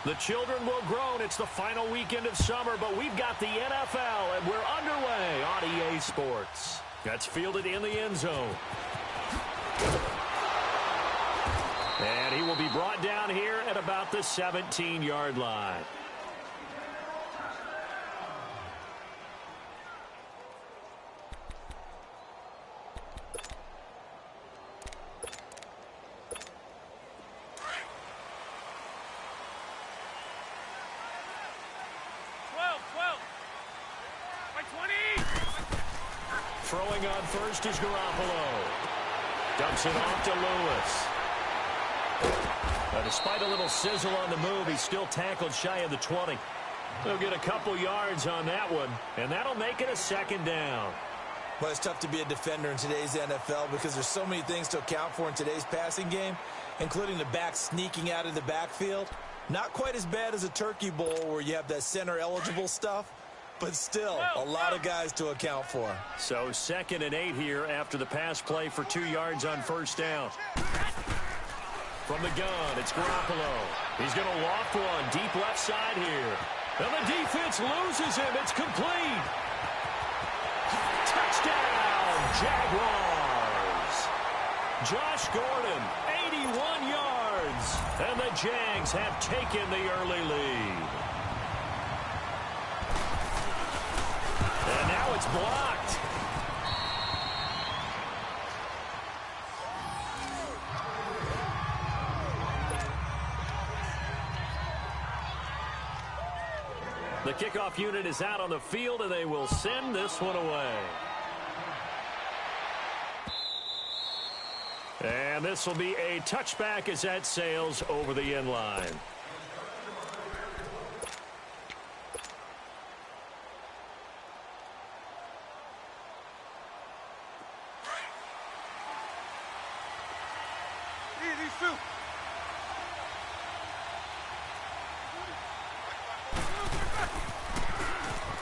The children will groan. It's the final weekend of summer, but we've got the NFL, and we're underway on EA Sports. That's fielded in the end zone. And he will be brought down here at about the 17-yard line. Throwing on first is Garoppolo. Dumps it off to Lewis. Despite a little sizzle on the move, he's still tackled shy of the 20. He'll get a couple yards on that one, and that'll make it a second down. Well, it's tough to be a defender in today's NFL because there's so many things to account for in today's passing game, including the back sneaking out of the backfield. Not quite as bad as a turkey bowl where you have that center-eligible stuff, but still a lot of guys to account for. So 2nd and 8 here after the pass play for 2 yards on first down. From the gun, it's Garoppolo. He's going to loft one deep left side here. And the defense loses him. It's complete. Touchdown, Jaguars. Josh Gordon, 81 yards. And the Jags have taken the early lead. And now it's blocked. The kickoff unit is out on the field, and they will send this one away. And this will be a touchback as that sails over the end line.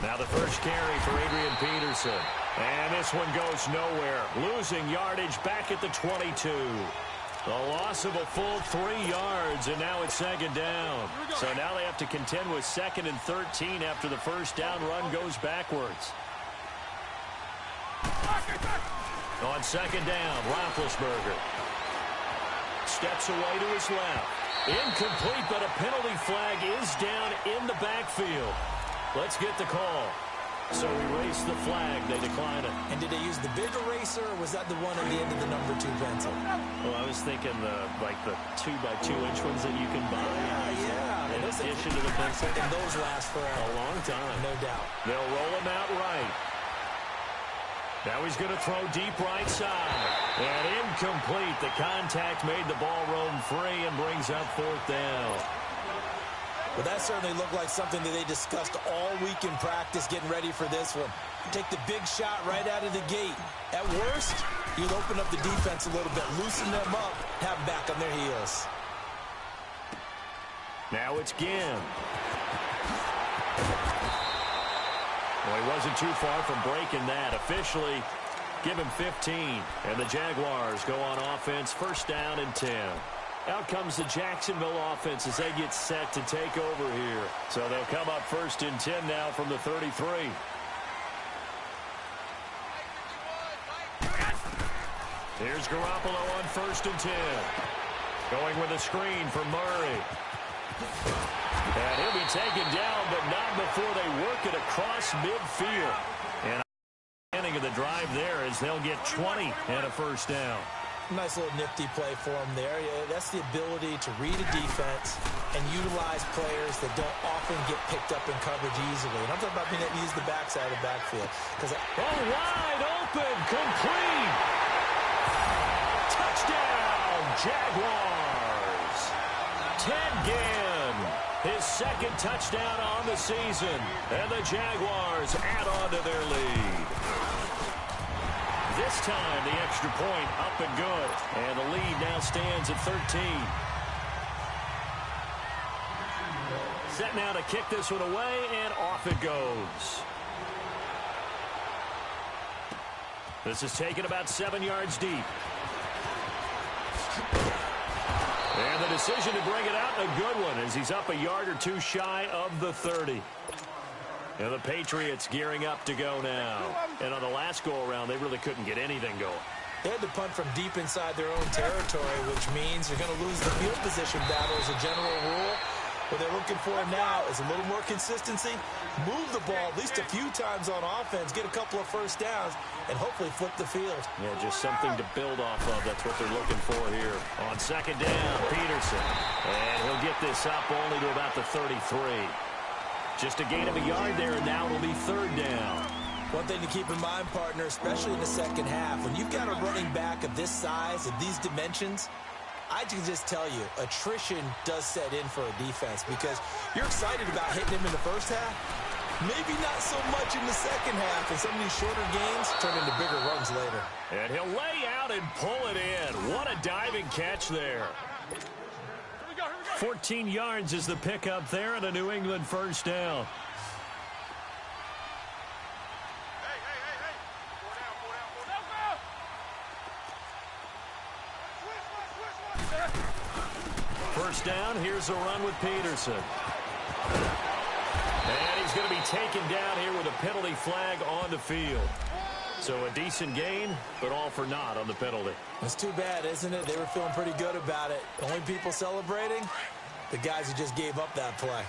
Now the first carry for Adrian Peterson. And this one goes nowhere. Losing yardage back at the 22. The loss of a full 3 yards, and now it's second down. So now they have to contend with 2nd and 13 after the first down run goes backwards. On second down, Roethlisberger steps away to his left. Incomplete, but a penalty flag is down in the backfield. Let's get the call. So we race the flag. They decline it. And did they use the big eraser, or was that the one at the end of the number 2 pencil? Well, I was thinking like the 2x2-inch ones that you can buy. Yeah. In addition to the pencil. And those last for a long time. No doubt. They'll roll him out right. Now he's going to throw deep right side. And incomplete. The contact made the ball roam free and brings up 4th down. Well, that certainly looked like something that they discussed all week in practice getting ready for this one. Take the big shot right out of the gate. At worst, you'll open up the defense a little bit, loosen them up, have them back on their heels. Now it's Ginn. Well, he wasn't too far from breaking that. Officially, give him 15. And the Jaguars go on offense, first down and 10. Out comes the Jacksonville offense as they get set to take over here. So they'll come up first and 10 now from the 33. Here's Garoppolo on first and 10. Going with a screen for Murray. And he'll be taken down, but not before they work it across midfield. And the ending of the drive there is they'll get 20 and a first down. Nice little nifty play for him there. Yeah, that's the ability to read a defense and utilize players that don't often get picked up in coverage easily. And I'm talking about being able to use the backside of the backfield. Wide open, complete. Touchdown, Jaguars. Ted Ginn, his 2nd touchdown on the season. And the Jaguars add on to their lead. This time, the extra point up and good. And the lead now stands at 13. Set now to kick this one away, and off it goes. This is taken about 7 yards deep. And the decision to bring it out, a good one, as he's up a yard or two shy of the 30. And the Patriots gearing up to go now. And on the last go-around, they really couldn't get anything going. They had to punt from deep inside their own territory, which means you're going to lose the field position battle as a general rule. What they're looking for now is a little more consistency, move the ball at least a few times on offense, get a couple of first downs, and hopefully flip the field. Yeah, just something to build off of. That's what they're looking for here. On second down, Peterson. And he'll get this up only to about the 33. Just a gain of a yard there, and now it'll be third down. One thing to keep in mind, partner, especially in the second half, when you've got a running back of this size and these dimensions, I can just tell you, attrition does set in for a defense because you're excited about hitting him in the first half. Maybe not so much in the second half, and some of these shorter gains turn into bigger runs later. And he'll lay out and pull it in. What a diving catch there. 14 yards is the pickup there, and a New England first down. First down, here's a run with Peterson. And he's going to be taken down here with a penalty flag on the field. So a decent gain, but all for naught on the penalty. It's too bad, isn't it? They were feeling pretty good about it. The only people celebrating, the guys who just gave up that play.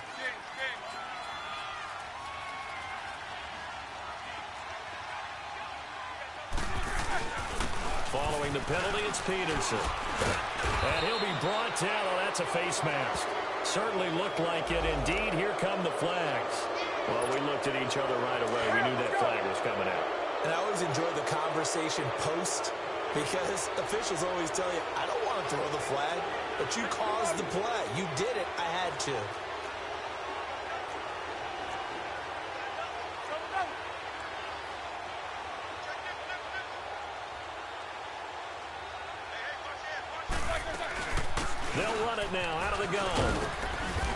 Following the penalty, it's Peterson. And he'll be brought down. Oh, that's a face mask. Certainly looked like it. Indeed, here come the flags. Well, we looked at each other right away. We knew that flag was coming out. And I always enjoy the conversation post because officials always tell you, I don't want to throw the flag, but you caused the play. You did it. I had to. They'll run it now out of the gun.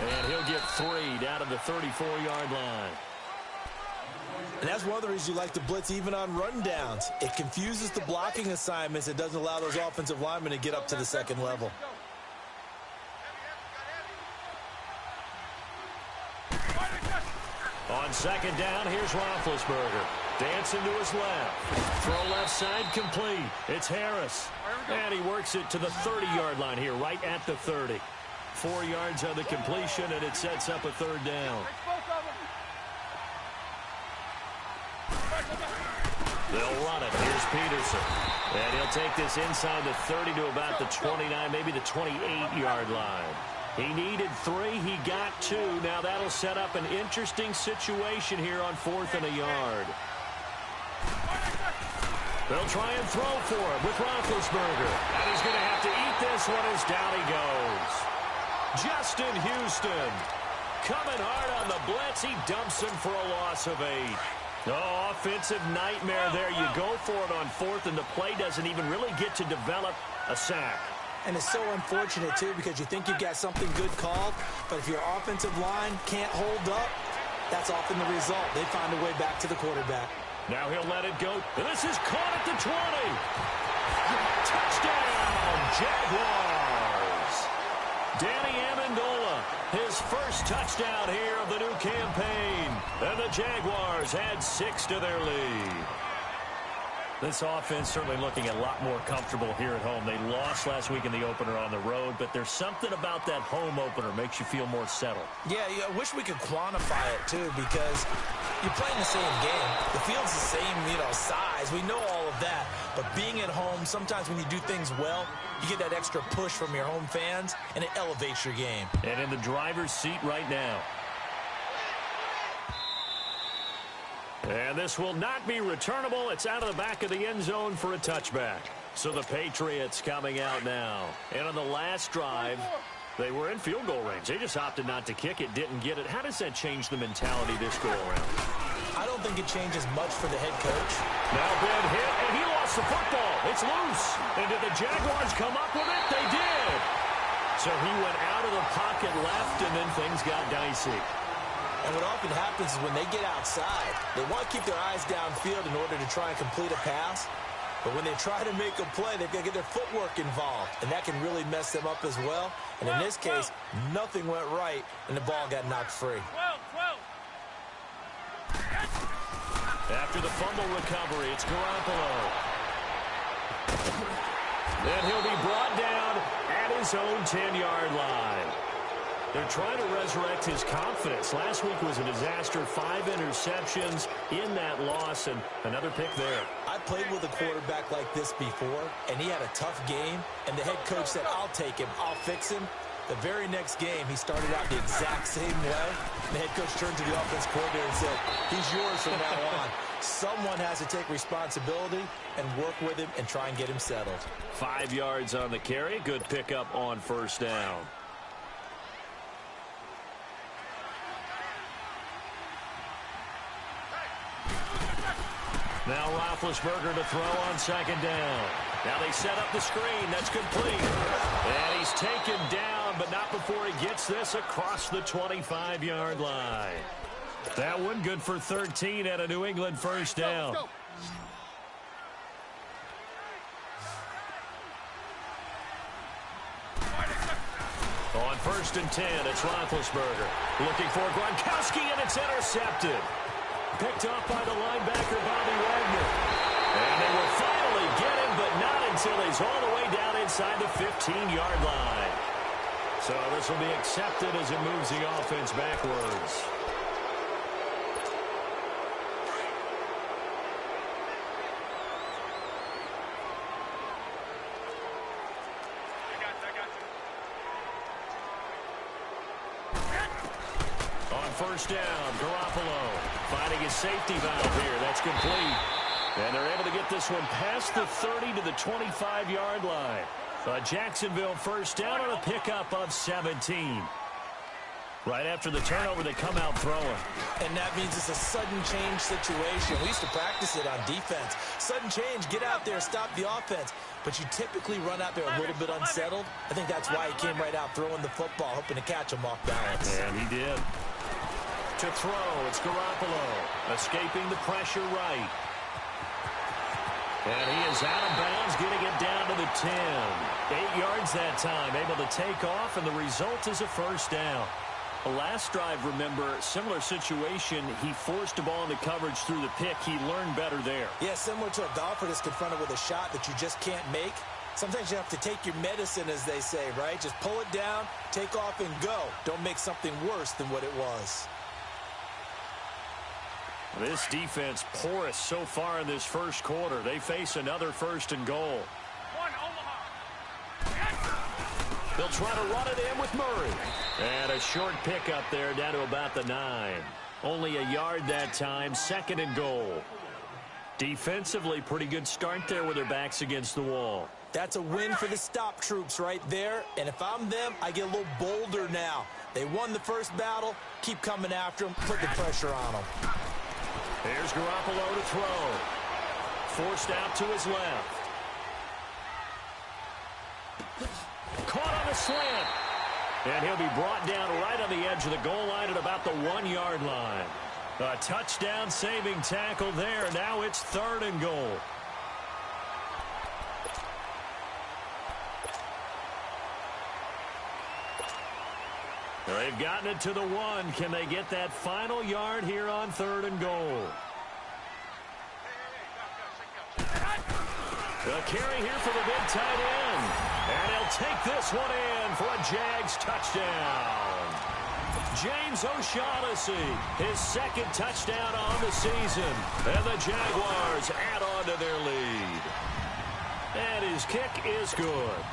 And he'll get 3 down to the 34-yard line. And that's one of the reasons you like to blitz even on rundowns. It confuses the blocking assignments. It doesn't allow those offensive linemen to get up to the second level. On second down, here's Roethlisberger. Dancing to his left. Throw left side complete. It's Harris. And he works it to the 30-yard line here, right at the 30. 4 yards on the completion, and it sets up a third down. They'll run it. Here's Peterson. And he'll take this inside the 30 to about the 29, maybe the 28-yard line. He needed 3. He got 2. Now that'll set up an interesting situation here on 4th and a yard. They'll try and throw for him with Roethlisberger. And he's going to have to eat this one as down he goes. Justin Houston coming hard on the blitz. He dumps him for a loss of 8. Oh, offensive nightmare there. You go for it on 4th, and the play doesn't even really get to develop a sack. And it's so unfortunate, too, because you think you've got something good called, but if your offensive line can't hold up, that's often the result. They find a way back to the quarterback. Now he'll let it go. And this is caught at the 20. Touchdown, Jaguars. Danny Amendola, his first touchdown here of the new campaign. And the Jaguars add 6 to their lead. This offense certainly looking a lot more comfortable here at home. They lost last week in the opener on the road, but there's something about that home opener makes you feel more settled. Yeah, I wish we could quantify it, too, because you're playing the same game. The field's the same, size. We know all of that. But being at home, sometimes when you do things well, you get that extra push from your home fans, and it elevates your game. And in the driver's seat right now. And this will not be returnable. It's out of the back of the end zone for a touchback. So the Patriots coming out now. And on the last drive, they were in field goal range. They just opted not to kick it, didn't get it. How does that change the mentality this go-around? I don't think it changes much for the head coach. Now bad hit, and he lost the football. It's loose. And did the Jaguars come up with it? They did. So he went out of the pocket left, and then things got dicey. And what often happens is when they get outside, they want to keep their eyes downfield in order to try and complete a pass. But when they try to make a play, they've got to get their footwork involved, and that can really mess them up as well. And in this case, nothing went right, and the ball got knocked free. After the fumble recovery, it's Garoppolo. Then he'll be brought down at his own 10-yard line. They're trying to resurrect his confidence. Last week was a disaster. 5 interceptions in that loss, and another pick there. I played with a quarterback like this before, and he had a tough game, and the head coach said, I'll take him, I'll fix him. The very next game, he started out the exact same way. The head coach turned to the offense coordinator and said, he's yours from now on. Someone has to take responsibility and work with him and try and get him settled. 5 yards on the carry. Good pickup on first down. Now Roethlisberger to throw on second down. Now they set up the screen. That's complete. And he's taken down, but not before he gets this across the 25-yard line. That one good for 13 at a New England first down. On first and 10, it's Roethlisberger. Looking for Gronkowski, and it's intercepted. Picked off by the linebacker, Bobby Wagner. And they will finally get him, but not until he's all the way down inside the 15-yard line. So this will be accepted as it moves the offense backwards. First down, Garoppolo finding his safety valve here. That's complete. And they're able to get this one past the 30 to the 25-yard line. Jacksonville first down on a pickup of 17. Right after the turnover, they come out throwing. And that means it's a sudden change situation. We used to practice it on defense. Sudden change, get out there, stop the offense. But you typically run out there a little bit unsettled. I think that's why he came right out throwing the football, hoping to catch him off balance. And he did. To throw, it's Garoppolo, escaping the pressure right. And he is out of bounds, getting it down to the 10. 8 yards that time, able to take off, and the result is a first down. The last drive, remember, similar situation. He forced the ball into coverage through the pick. He learned better there. Yeah, similar to a golfer that's confronted with a shot that you just can't make. Sometimes you have to take your medicine, as they say, right? Just pull it down, take off, and go. Don't make something worse than what it was. This defense porous so far in this first quarter. They face another first and goal. They'll try to run it in with Murray. And a short pickup there down to about the 9. Only a yard that time, second and goal. Defensively, pretty good start there with their backs against the wall. That's a win for the stop troops right there. And if I'm them, I get a little bolder now. They won the first battle. Keep coming after them. Put the pressure on them. Here's Garoppolo to throw. Forced out to his left. Caught on a slant. And he'll be brought down right on the edge of the goal line at about the 1-yard line. A touchdown saving tackle there. Now it's third and goal. They've gotten it to the 1. Can they get that final yard here on third and goal? The carry here for the big tight end. And he'll take this one in for a Jags touchdown. James O'Shaughnessy, his second touchdown on the season. And the Jaguars add on to their lead. And his kick is good.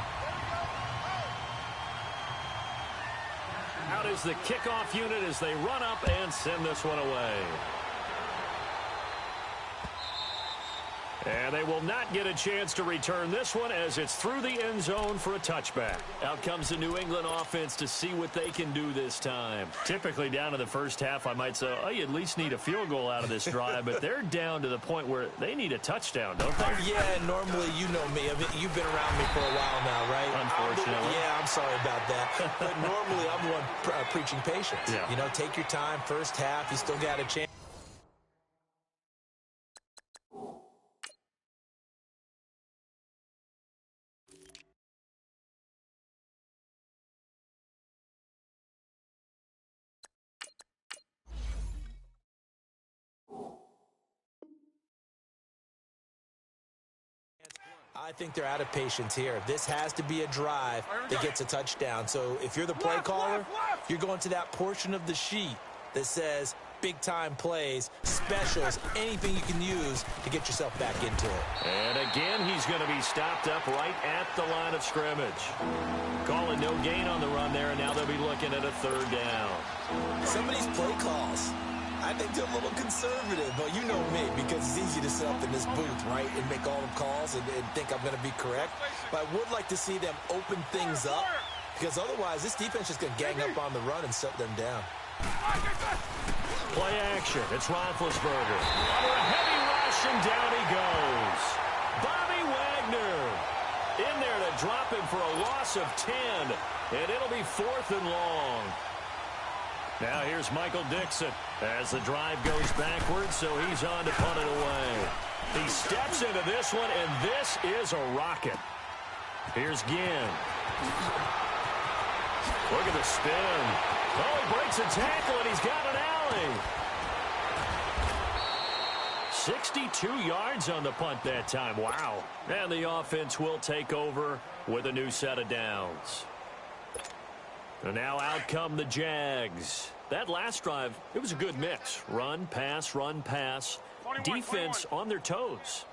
Out is the kickoff unit as they run up and send this one away. And they will not get a chance to return this one as it's through the end zone for a touchback. Out comes the New England offense to see what they can do this time. Typically down to the first half, I might say, oh, you at least need a field goal out of this drive, but they're down to the point where they need a touchdown, don't they? Yeah, normally you know me. I mean, you've been around me for a while now, right? Unfortunately. Yeah, I'm sorry about that. But normally I'm the one preaching patience. Yeah. You know, take your time, first half, you still got a chance. I think they're out of patience here. This has to be a drive that gets a touchdown. So if you're the play caller, you're going to that portion of the sheet that says big-time plays, specials, anything you can use to get yourself back into it. And again, he's going to be stopped up right at the line of scrimmage. Calling no gain on the run there, and now they'll be looking at a third down. Some of these play calls, I think they're a little conservative, but you know me, because it's easy to sit up in this booth, right, and make all the calls and think I'm going to be correct. But I would like to see them open things up, because otherwise this defense is going to gang up on the run and shut them down. Play action. It's Roethlisberger. Under a heavy rush, and down he goes. Bobby Wagner in there to drop him for a loss of 10, and it'll be 4th and long. Now here's Michael Dixon as the drive goes backwards, so he's on to punt it away. He steps into this one, and this is a rocket. Here's Ginn. Look at the spin. Oh, he breaks a tackle, and he's got an alley. 62 yards on the punt that time. Wow. And the offense will take over with a new set of downs. And now out come the Jags. That last drive, it was a good mix. Run, pass, defense on their toes.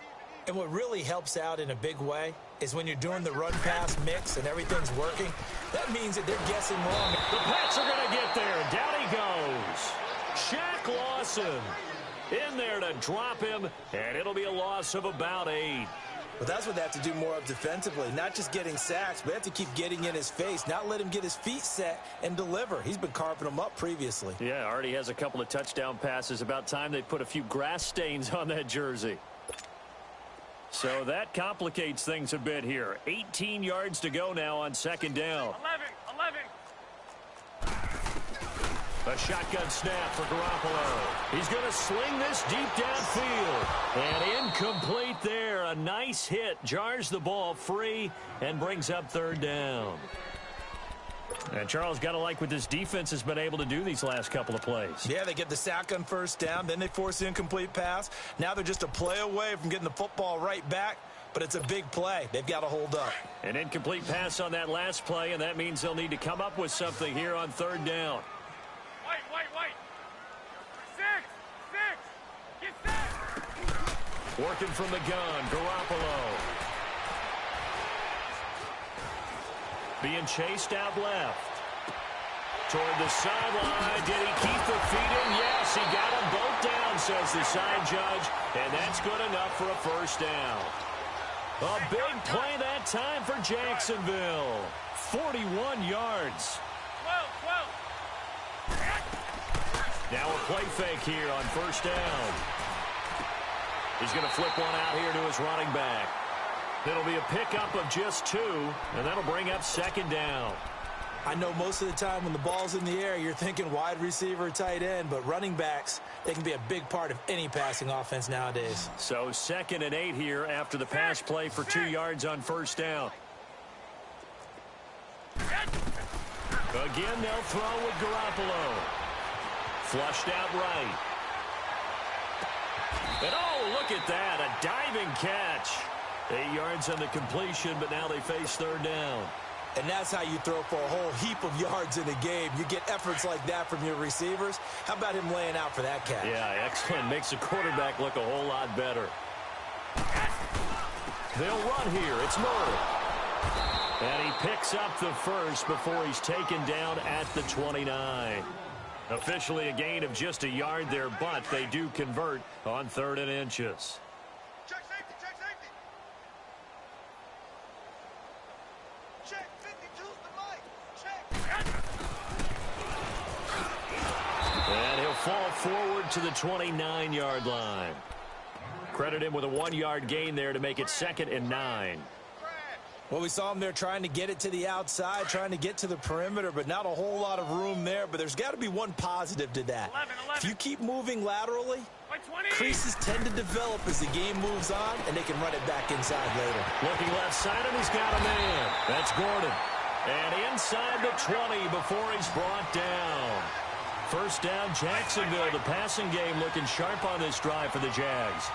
And what really helps out in a big way is when you're doing the run-pass mix and everything's working, that means that they're guessing wrong. The Pats are going to get there. Down he goes. Shaq Lawson in there to drop him, and it'll be a loss of about 8. But that's what they have to do more of defensively, not just getting sacks, but they have to keep getting in his face, not let him get his feet set and deliver. He's been carving them up previously. Yeah, already has a couple of touchdown passes. About time they put a few grass stains on that jersey. So that complicates things a bit here. 18 yards to go now on second down. 11. A shotgun snap for Garoppolo. He's going to sling this deep downfield. And incomplete there. A nice hit. Jars the ball free and brings up third down. And Charles, got to like what this defense has been able to do these last couple of plays. Yeah, they get the sack on first down. Then they force the incomplete pass. Now they're just a play away from getting the football right back. But it's a big play. They've got to hold up. An incomplete pass on that last play, and that means they'll need to come up with something here on third down. Wait. 6. Get set. Working from the gun, Garoppolo. Being chased out left. Toward the sideline. Did he keep the feet in? Yes, he got them both down, says the side judge. And that's good enough for a first down. A big play that time for Jacksonville. 41 yards. 12. Now a play fake here on first down. He's going to flip one out here to his running back. It'll be a pickup of just 2, and that'll bring up second down. I know most of the time when the ball's in the air, you're thinking wide receiver, tight end, but running backs, they can be a big part of any passing offense nowadays. So 2nd and 8 here after the pass play for 2 yards on first down. Again, they'll throw with Garoppolo. Flushed out right. And oh, look at that, a diving catch. 8 yards on the completion, but now they face third down. And that's how you throw for a whole heap of yards in a game. You get efforts like that from your receivers. How about him laying out for that catch? Yeah, excellent. Makes the quarterback look a whole lot better. They'll run here. It's Murray. And he picks up the first before he's taken down at the 29. Officially a gain of just a yard there, but they do convert on 3rd and inches. Check safety. Check 52's the mic. Check. And he'll fall forward to the 29-yard line. Credit him with a 1-yard gain there to make it 2nd and 9. Well, we saw him there trying to get it to the outside, trying to get to the perimeter, but not a whole lot of room there. But there's got to be one positive to that. 11. If you keep moving laterally, By 20. creases tend to develop as the game moves on, and they can run it back inside later. Looking left side, and he's got a man. That's Gordon. And inside the 20 before he's brought down. First down, Jacksonville. The passing game looking sharp on this drive for the Jags.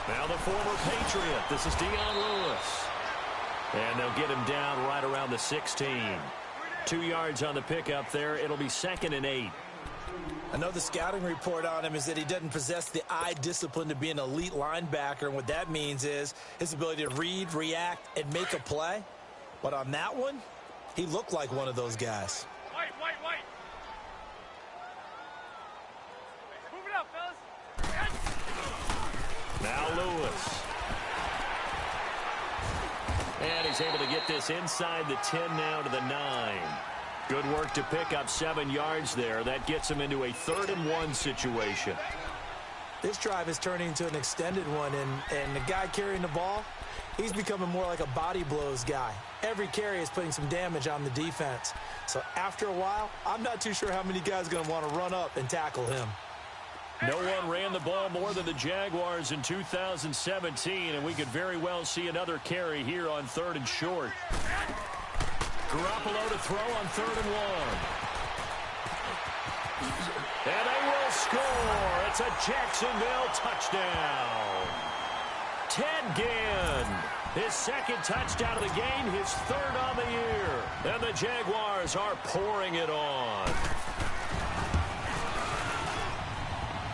Now the former Patriot. This is Dion Lewis. And they'll get him down right around the 16. 2 yards on the pickup there. It'll be 2nd and 8. I know the scouting report on him is that he doesn't possess the eye discipline to be an elite linebacker. And what that means is his ability to read, react, and make a play. But on that one, he looked like one of those guys. White. Move it up, fellas. Now Lewis. And he's able to get this inside the 10 now to the 9. Good work to pick up 7 yards there. That gets him into a 3rd and 1 situation. This drive is turning into an extended one, and the guy carrying the ball, he's becoming more like a body blows guy. Every carry is putting some damage on the defense. So after a while, I'm not too sure how many guys are going to want to run up and tackle him. No one ran the ball more than the Jaguars in 2017, and we could very well see another carry here on 3rd and short. Garoppolo to throw on 3rd and 1. And they will score. It's a Jacksonville touchdown. Ted Ginn, his 2nd touchdown of the game, his 3rd on the year. And the Jaguars are pouring it on.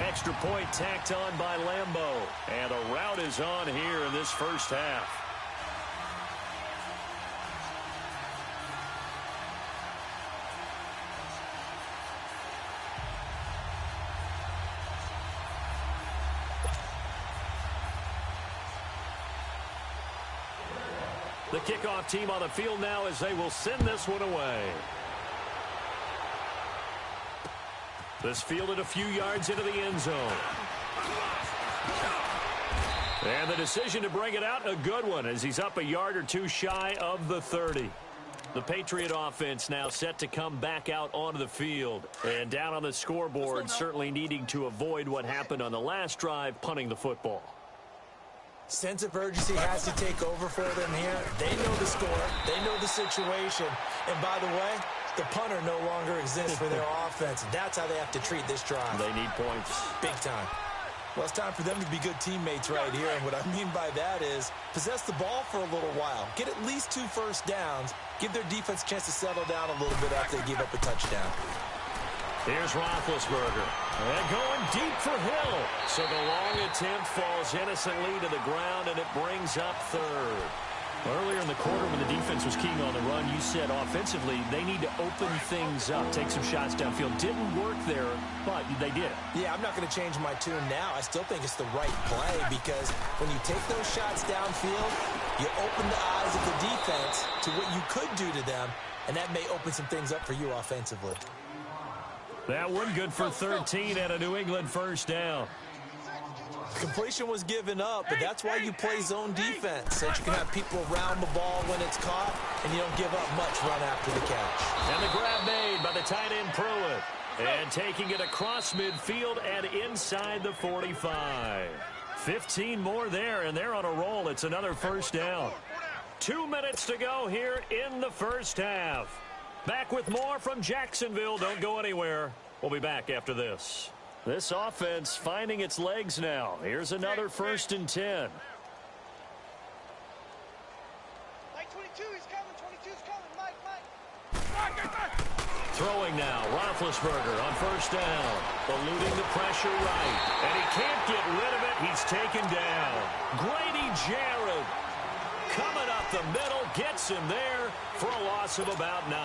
Extra point tacked on by Lambeau. And a rout is on here in this first half. The kickoff team on the field now as they will send this one away. This fielded a few yards into the end zone. And the decision to bring it out, a good one, as he's up a yard or two shy of the 30. The Patriot offense now set to come back out onto the field. And down on the scoreboard, certainly needing to avoid what happened on the last drive, punting the football. Sense of urgency has to take over for them here. They know the score. They know the situation. And by the way, the punter no longer exists for their offense. That's how they have to treat this drive. They need points. Big time. Well, it's time for them to be good teammates right here. And what I mean by that is possess the ball for a little while. Get at least 2 first downs. Give their defense a chance to settle down a little bit after they give up a touchdown. Here's Roethlisberger. And going deep for Hill. So the long attempt falls innocently to the ground, and it brings up 3rd. Earlier in the quarter when the defense was keying on the run, you said offensively they need to open things up, take some shots downfield. Didn't work there, but they did. Yeah, I'm not going to change my tune now. I still think it's the right play because when you take those shots downfield, you open the eyes of the defense to what you could do to them, and that may open some things up for you offensively. That one good for 13 and a New England first down. Completion was given up, but that's why you play zone defense, so that you can have people around the ball when it's caught, and you don't give up much run after the catch. And the grab made by the tight end Pruitt. And taking it across midfield and inside the 45. 15 more there, and they're on a roll. It's another first down. 2 minutes to go here in the first half. Back with more from Jacksonville. Don't go anywhere. We'll be back after this. This offense finding its legs now. Here's another 1st and 10. Mike 22, he's coming. 22's coming. Mike. Throwing now, Roethlisberger on first down. Eluding the pressure right. And he can't get rid of it. He's taken down. Grady Jarrett coming up the middle. Gets him there for a loss of about 9.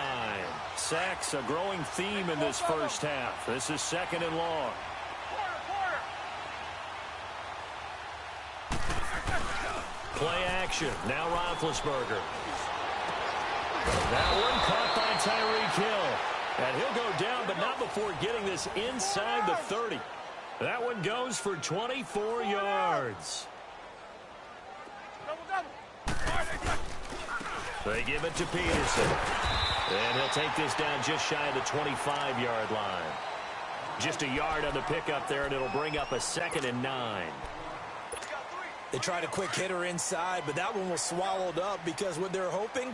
Sacks, a growing theme in this first half. This is 2nd and long. Play action. Now Roethlisberger. That one caught by Tyreek Hill. And he'll go down, but not before getting this inside the 30. That one goes for 24 yards. They give it to Peterson. And he'll take this down just shy of the 25-yard line. Just a yard on the pickup there, and it'll bring up a 2nd and 9. They tried a quick hitter inside, but that one was swallowed up because what they're hoping,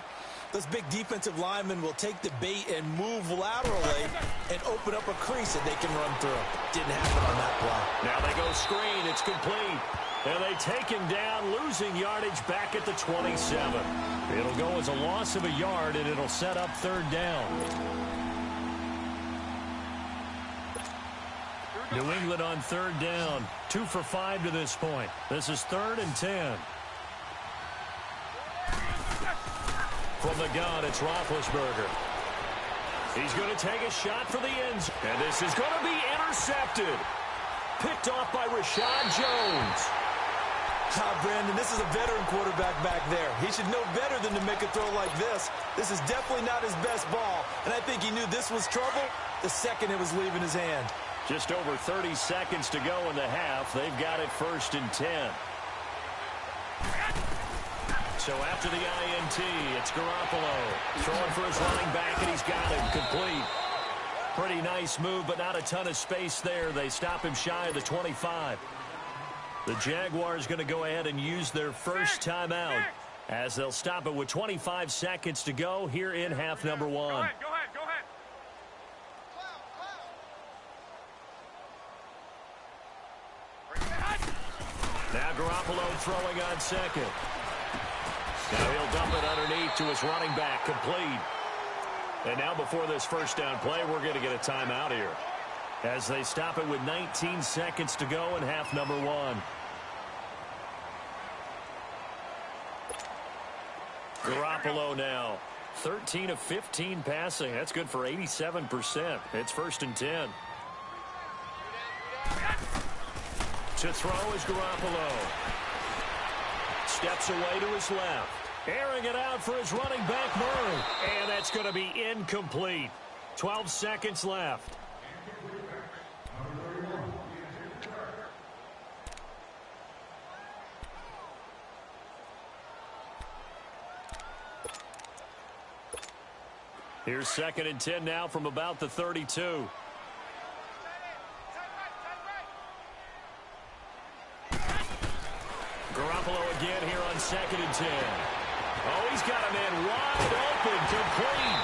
those big defensive linemen will take the bait and move laterally and open up a crease that they can run through. Didn't happen on that play. Now they go screen. It's complete. And they take him down, losing yardage back at the 27. It'll go as a loss of a yard, and it'll set up third down. New England on third down. 2 for 5 to this point. This is 3rd and 10. From the gun, it's Roethlisberger. He's going to take a shot for the end zone. And this is going to be intercepted. Picked off by Rashad Jones. Brandon, this is a veteran quarterback back there. He should know better than to make a throw like this. This is definitely not his best ball, and I think he knew this was trouble the second it was leaving his hand. Just over 30 seconds to go in the half. They've got it 1st and 10. So after the INT, it's Garoppolo throwing for his running back, and he's got him complete. Pretty nice move, but not a ton of space there. They stop him shy of the 25. The Jaguars going to go ahead and use their first timeout as they'll stop it with 25 seconds to go here in half number 1. Go ahead. Now Garoppolo throwing on second. Now he'll dump it underneath to his running back, complete. And now before this first down play, we're going to get a timeout here as they stop it with 19 seconds to go in half number 1. Garoppolo now, 13 of 15 passing. That's good for 87%. It's 1st and 10. To throw is Garoppolo. Steps away to his left. Airing it out for his running back, Murray. And that's going to be incomplete. 12 seconds left. Here's 2nd and 10 now from about the 32. Garoppolo again here on 2nd and 10. Oh, he's got a man wide open, complete.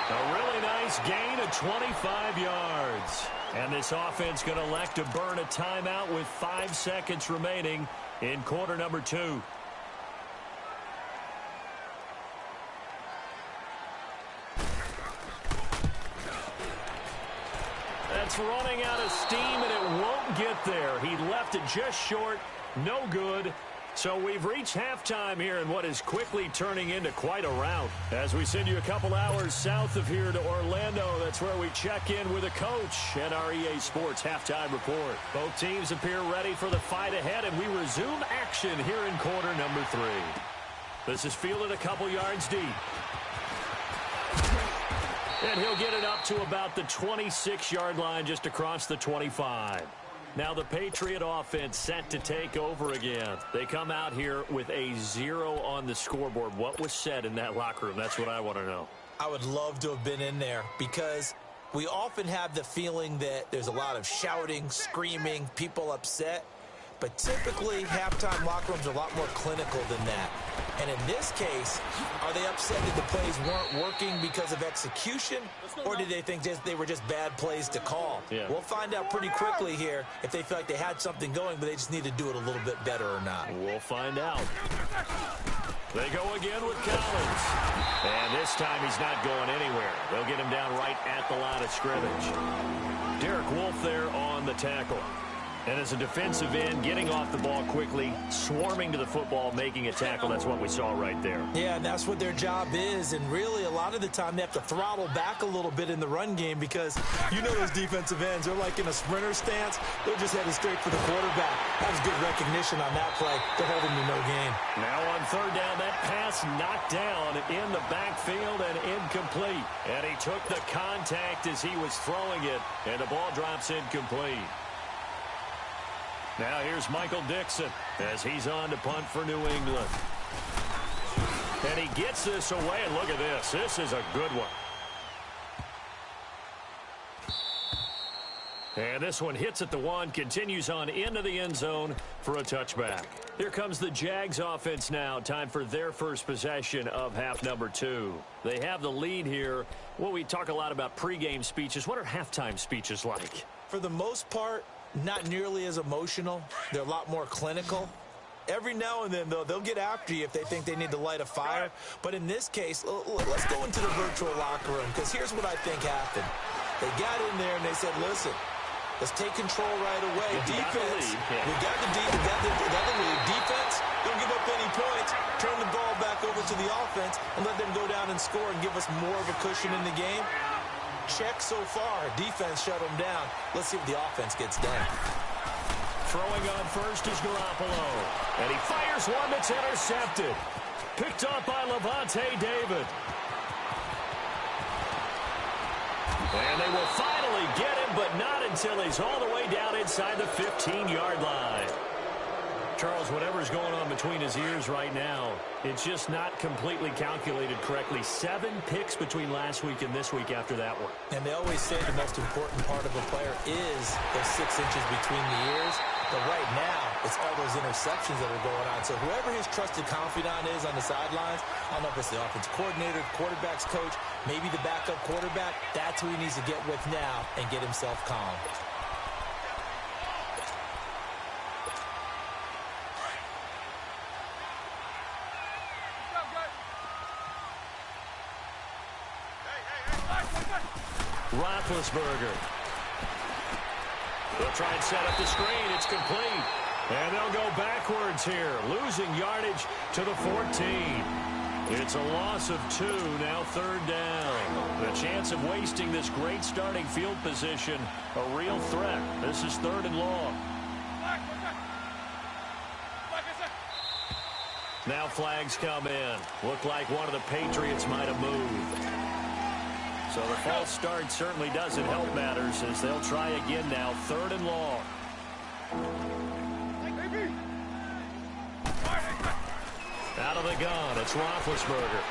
A really nice gain of 25 yards. And this offense going to elect to burn a timeout with 5 seconds remaining in quarter number 2. That's running out of steam, and it won't get there. He left it just short. No good. So we've reached halftime here in what is quickly turning into quite a rout. As we send you a couple hours south of here to Orlando, that's where we check in with a coach and our EA Sports halftime report. Both teams appear ready for the fight ahead, and we resume action here in quarter number 3. This is fielded a couple yards deep. And he'll get it up to about the 26-yard line just across the 25. Now the Patriot offense set to take over again. They come out here with a 0 on the scoreboard. What was said in that locker room? That's what I want to know. I would love to have been in there because we often have the feeling that there's a lot of shouting, screaming, people upset. But typically, halftime locker rooms are a lot more clinical than that. And in this case, are they upset that the plays weren't working because of execution? Or did they think they were just bad plays to call? Yeah. We'll find out pretty quickly here if they feel like they had something going, but they just need to do it a little bit better or not. We'll find out. They go again with Collins. And this time he's not going anywhere. They'll get him down right at the line of scrimmage. Derek Wolfe there on the tackle. And as a defensive end, getting off the ball quickly, swarming to the football, making a tackle, that's what we saw right there. Yeah, and that's what their job is. And really, a lot of the time, they have to throttle back a little bit in the run game because you know those defensive ends, they're like in a sprinter stance. They're just headed straight for the quarterback. That was good recognition on that play to hold him to no gain. Now on third down, that pass knocked down in the backfield and incomplete. And he took the contact as he was throwing it, and the ball drops incomplete. Now here's Michael Dixon as he's on to punt for New England. And he gets this away, and look at this. This is a good one. And this one hits at the 1, continues on into the end zone for a touchback. Here comes the Jags offense now. Time for their first possession of half number 2. They have the lead here. Well, we talk a lot about pregame speeches. What are halftime speeches like? For the most part, not nearly as emotional. They're a lot more clinical. Every now and then, though, they'll get after you if they think they need to light a fire. But in this case, let's go into the virtual locker room, because here's what I think happened. They got in there and they said, listen, let's take control right away. Defense, we got the lead. Defense, don't give up any points. Turn the ball back over to the offense and let them go down and score and give us more of a cushion in the game. Check so far. Defense shut them down. Let's see what the offense gets done. Throwing on first is Garoppolo. And he fires one that's intercepted. Picked up by Levante David. And they will finally get him, but not until he's all the way down inside the 15-yard line. Charles, whatever's going on between his ears right now, it's just not completely calculated correctly. 7 picks between last week and this week after that one. And they always say the most important part of a player is those 6 inches between the ears. But right now, it's all those interceptions that are going on. So whoever his trusted confidant is on the sidelines, I don't know if it's the offensive coordinator, the quarterback's coach, maybe the backup quarterback, that's who he needs to get with now and get himself calm. Roethlisberger. They'll try and set up the screen. It's complete. And they'll go backwards here, losing yardage to the 14. It's a loss of 2, now 3rd down. The chance of wasting this great starting field position, a real threat. This is 3rd and long. Now flags come in. Looked like one of the Patriots might have moved. So the false start certainly doesn't help matters as they'll try again now, 3rd and long. Out of the gun, it's Roethlisberger.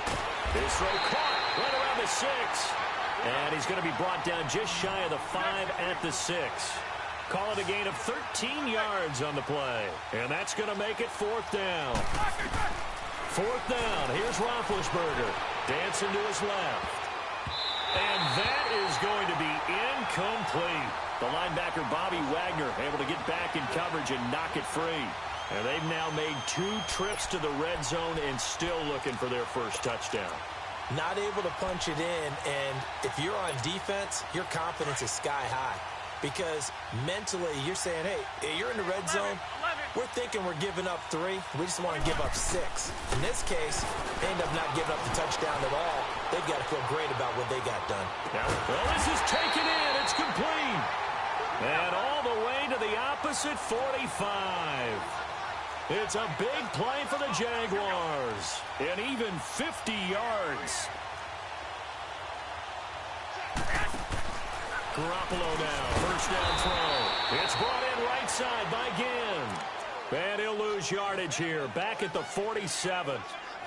His throw caught right around the 6. And he's going to be brought down just shy of the 5 at the 6. Call it a gain of 13 yards on the play. And that's going to make it 4th down. 4th down, here's Roethlisberger. Dancing to his left. And that is going to be incomplete. The linebacker, Bobby Wagner, able to get back in coverage and knock it free. And they've now made 2 trips to the red zone and still looking for their first touchdown. Not able to punch it in, and if you're on defense, your confidence is sky high. Because mentally, you're saying, hey, you're in the red zone. We're thinking we're giving up 3. We just want to give up 6. In this case, they end up not giving up the touchdown at all. They've got to feel great about what they got done. Well, this is taken in. It's complete. And all the way to the opposite 45. It's a big play for the Jaguars. And even 50 yards. Garoppolo now, first down throw. It's brought in right side by Ginn. And he'll lose yardage here, back at the 47.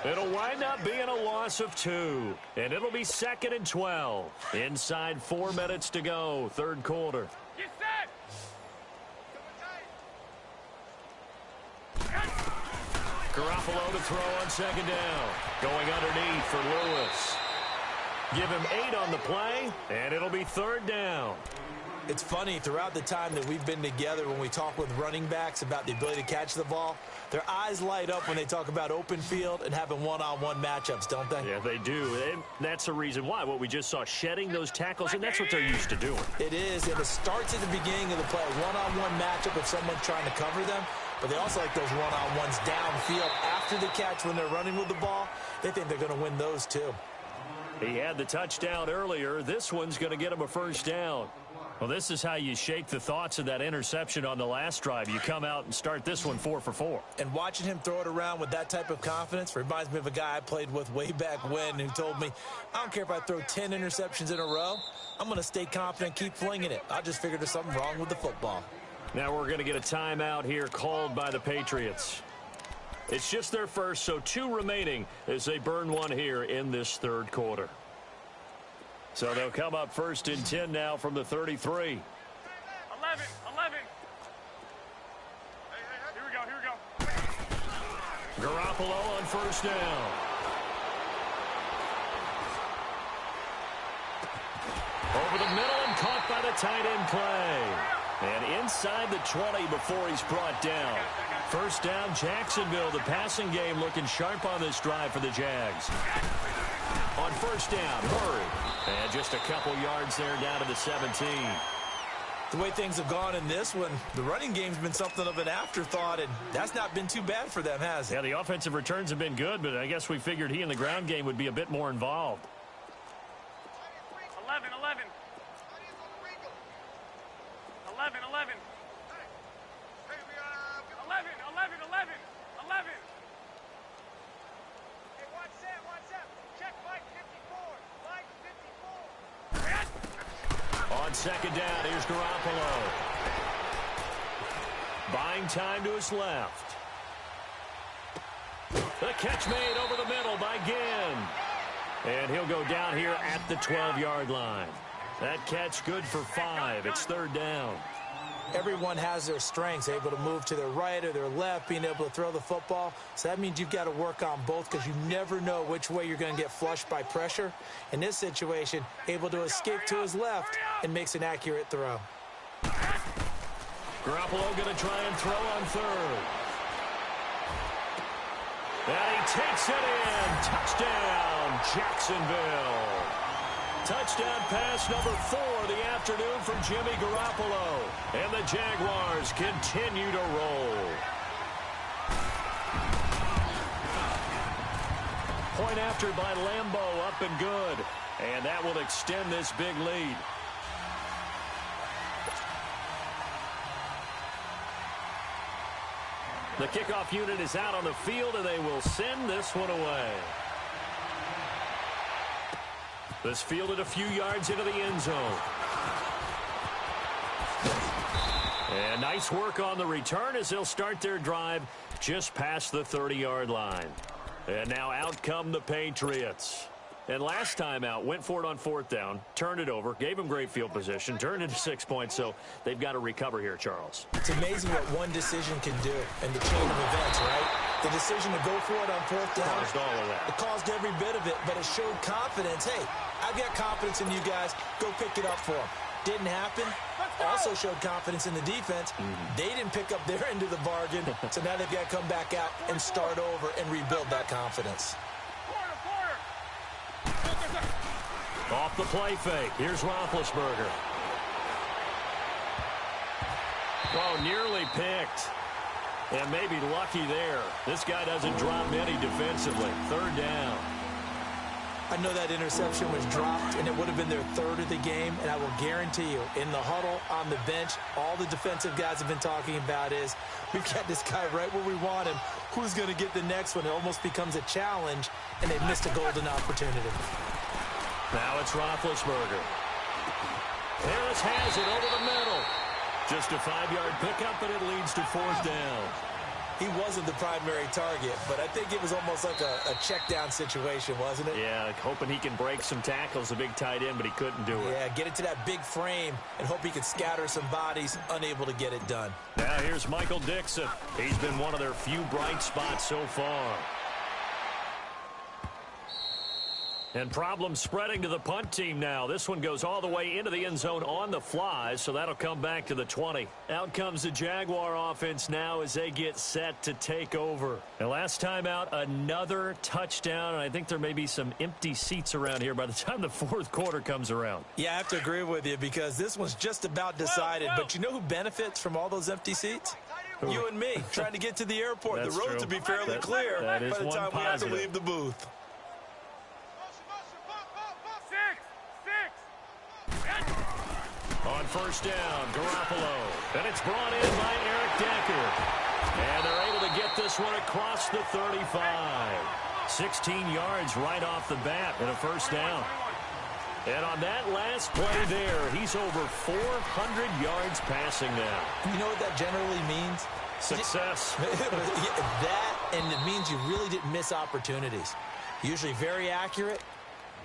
It'll wind up being a loss of 2. And it'll be 2nd and 12. Inside 4 minutes to go, 3rd quarter. Get set! Garoppolo to throw on 2nd down. Going underneath for Lewis. Give him 8 on the play, and it'll be 3rd down. It's funny, throughout the time that we've been together, when we talk with running backs about the ability to catch the ball, their eyes light up when they talk about open field and having one-on-one matchups, don't they? Yeah, they do. And that's the reason why. What we just saw, shedding those tackles, and that's what they're used to doing. It is, and it starts at the beginning of the play. One-on-one matchup if someone's trying to cover them, but they also like those one-on-ones downfield after the catch when they're running with the ball. They think they're going to win those, too. He had the touchdown earlier. This one's going to get him a first down. Well, this is how you shake the thoughts of that interception on the last drive. You come out and start this one 4 for 4. And watching him throw it around with that type of confidence reminds me of a guy I played with way back when who told me, I don't care if I throw 10 interceptions in a row. I'm going to stay confident, keep flinging it. I just figured there's something wrong with the football. Now we're going to get a timeout here called by the Patriots. It's just their first, so 2 remaining as they burn one here in this 3rd quarter. So they'll come up 1st and 10 now from the 33. 11. Here we go. Garoppolo on first down. Over the middle and caught by the tight end play. And inside the 20 before he's brought down. First down, Jacksonville. The passing game looking sharp on this drive for the Jags. On first down, Murray. And just a couple yards there down to the 17. The way things have gone in this one, the running game's been something of an afterthought, and that's not been too bad for them, has it? Yeah, the offensive returns have been good, but I guess we figured he in the ground game would be a bit more involved. 11, 11. 11, 11. 11, 11, 11. 11. Hey, watch that. Check Mike 54. Mike 54. On second down, here's Garoppolo. Buying time to his left. The catch made over the middle by Ginn. And he'll go down here at the 12-yard line. That catch good for 5. It's third down. Everyone has their strengths, able to move to their right or their left, being able to throw the football. So that means you've got to work on both because you never know which way you're going to get flushed by pressure. In this situation, able to escape to his left and makes an accurate throw. Garoppolo going to try and throw on third. And he takes it in. Touchdown, Jacksonville. Touchdown pass number 4 of the afternoon from Jimmy Garoppolo. And the Jaguars continue to roll. Point after by Lambeau, up and good. And that will extend this big lead. The kickoff unit is out on the field, and they will send this one away. This fielded a few yards into the end zone. And nice work on the return as they'll start their drive just past the 30-yard line. And now out come the Patriots. And last time out, went for it on fourth down, turned it over, gave them great field position, turned into 6 points, so they've got to recover here, Charles. It's amazing what one decision can do in the chain of events, right? The decision to go for it on fourth down. Caused all of that. It caused every bit of it, but it showed confidence. Hey, I've got confidence in you guys. Go pick it up for them. Didn't happen. Also showed confidence in the defense. They didn't pick up their end of the bargain, so now they've got to come back out and start over and rebuild that confidence. Off the play fake. Here's Roethlisberger. Oh, nearly picked. And maybe lucky there. This guy doesn't drop many defensively. Third down. I know that interception was dropped, and it would have been their third of the game, and I will guarantee you, in the huddle, on the bench, all the defensive guys have been talking about is, we've got this guy right where we want him. Who's going to get the next one? It almost becomes a challenge, and they've missed a golden opportunity. Now it's Roethlisberger. Harris has it over the middle. Just a 5-yard pickup, but it leads to fourth down. He wasn't the primary target, but I think it was almost like a check-down situation, wasn't it? Yeah, hoping he can break some tackles, a big tight end, but he couldn't do it. Yeah, get it to that big frame and hope he can scatter some bodies, unable to get it done. Now here's Michael Dixon. He's been one of their few bright spots so far. And problems spreading to the punt team now. This one goes all the way into the end zone on the fly, so that'll come back to the 20. Out comes the Jaguar offense now as they get set to take over. And last time out, another touchdown, and I think there may be some empty seats around here by the time the fourth quarter comes around. Yeah, I have to agree with you because this one's just about decided. But you know who benefits from all those empty seats? You and me, trying to get to the airport. That's the roads true. will be fairly clear that by is the one time we have to positive. leave the booth. On first down, Garoppolo. And it's brought in by Eric Decker. And they're able to get this one across the 35. 16 yards right off the bat and a first down. And on that last play there, he's over 400 yards passing now. You know what that generally means? Success. That, and it means you really didn't miss opportunities. Usually very accurate.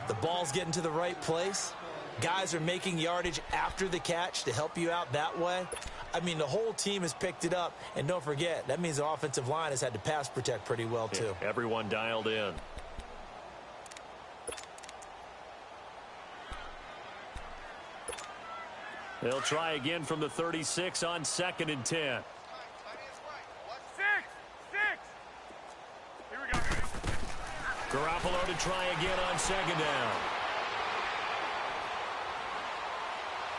The ball's getting to the right place. Guys are making yardage after the catch to help you out that way. I mean, the whole team has picked it up. And don't forget, that means the offensive line has had to pass protect pretty well, too. Yeah, everyone dialed in. They'll try again from the 36 on 2nd and 10. 6. Here we go. Garoppolo to try again on 2nd down.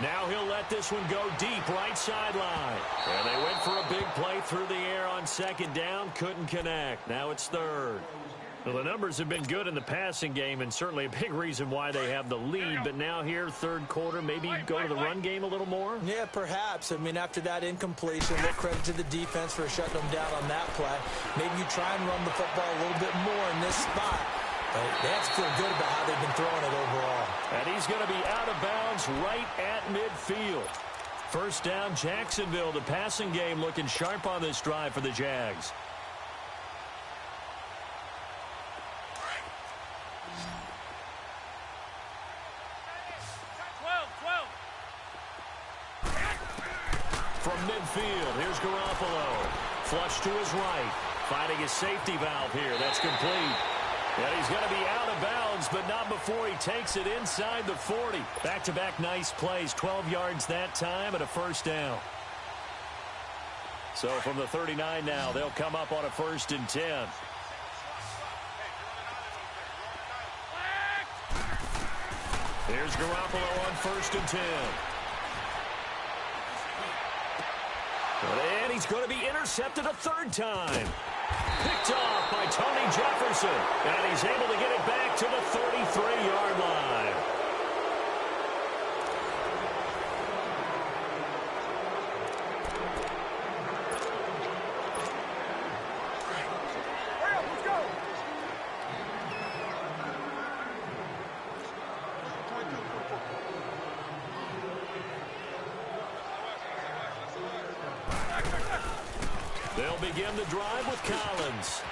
Now he'll let this one go deep right sideline. And they went for a big play through the air on 2nd down. Couldn't connect. Now it's 3rd. Well, the numbers have been good in the passing game and certainly a big reason why they have the lead. But now here, 3rd quarter, maybe go to the run game a little more? Yeah, perhaps. I mean, after that incompletion, we'll credit to the defense for shutting them down on that play. Maybe you try and run the football a little bit more in this spot. But they have to feel good about how they've been throwing it overall. And he's going to be out of bounds right at midfield. 1st down, Jacksonville. The passing game looking sharp on this drive for the Jags. From midfield, here's Garoppolo. Flush to his right. Finding his safety valve here. That's complete. And he's going to be out of bounds, but not before he takes it inside the 40. Back-to-back nice plays. 12 yards that time and a 1st down. So from the 39 now, they'll come up on a 1st and 10. Here's Garoppolo on 1st and 10. And he's going to be intercepted a 3rd time. Picked off by Tony Jefferson. And he's able to get it back to the 33-yard line. Let's go. They'll begin the drive with Collins.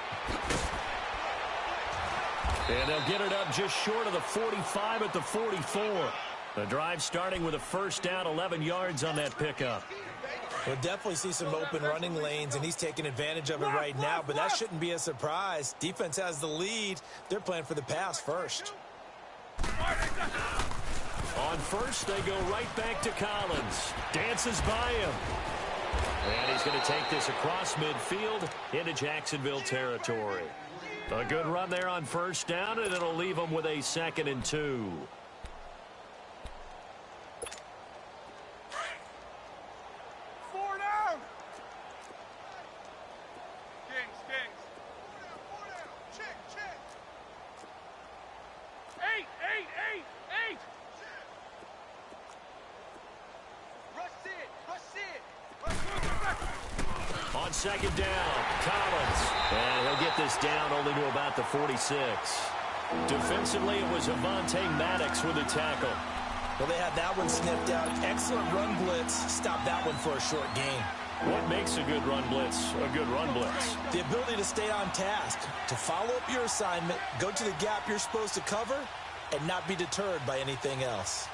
And they'll get it up just short of the 45 at the 44. The drive starting with a 1st down, 11 yards on that pickup. We'll definitely see some open running lanes, and he's taking advantage of it right now, but that shouldn't be a surprise. Defense has the lead. They're playing for the pass first. On 1st, they go right back to Collins. Dances by him. And he's going to take this across midfield into Jacksonville territory. A good run there on 1st down, and it'll leave them with a 2nd and 2. On 2nd down, Collins. And he'll get this down only to about the 46. Defensively, it was Avonte Maddox with a tackle. Well, they had that one sniffed out. Excellent run blitz. Stop that one for a short gain. What makes a good run blitz a good run blitz? The ability to stay on task, to follow up your assignment, go to the gap you're supposed to cover, and not be deterred by anything else.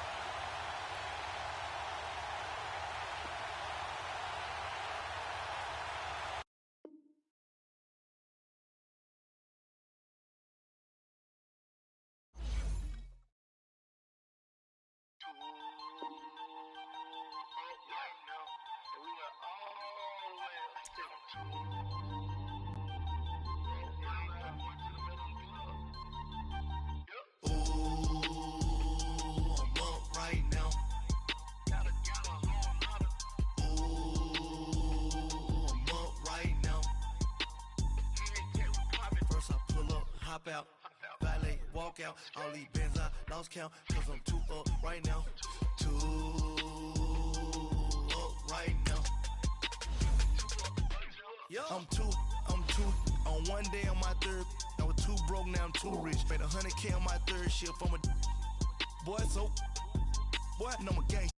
Out, valet, walk out, all these bands I lost count, cause I'm too up right now, too up right now. I'm too, on one day on my 3rd, I was too broke, now I'm too rich, made 100K on my 3rd shift, I'm a boy, so, boy, I know I'm a gang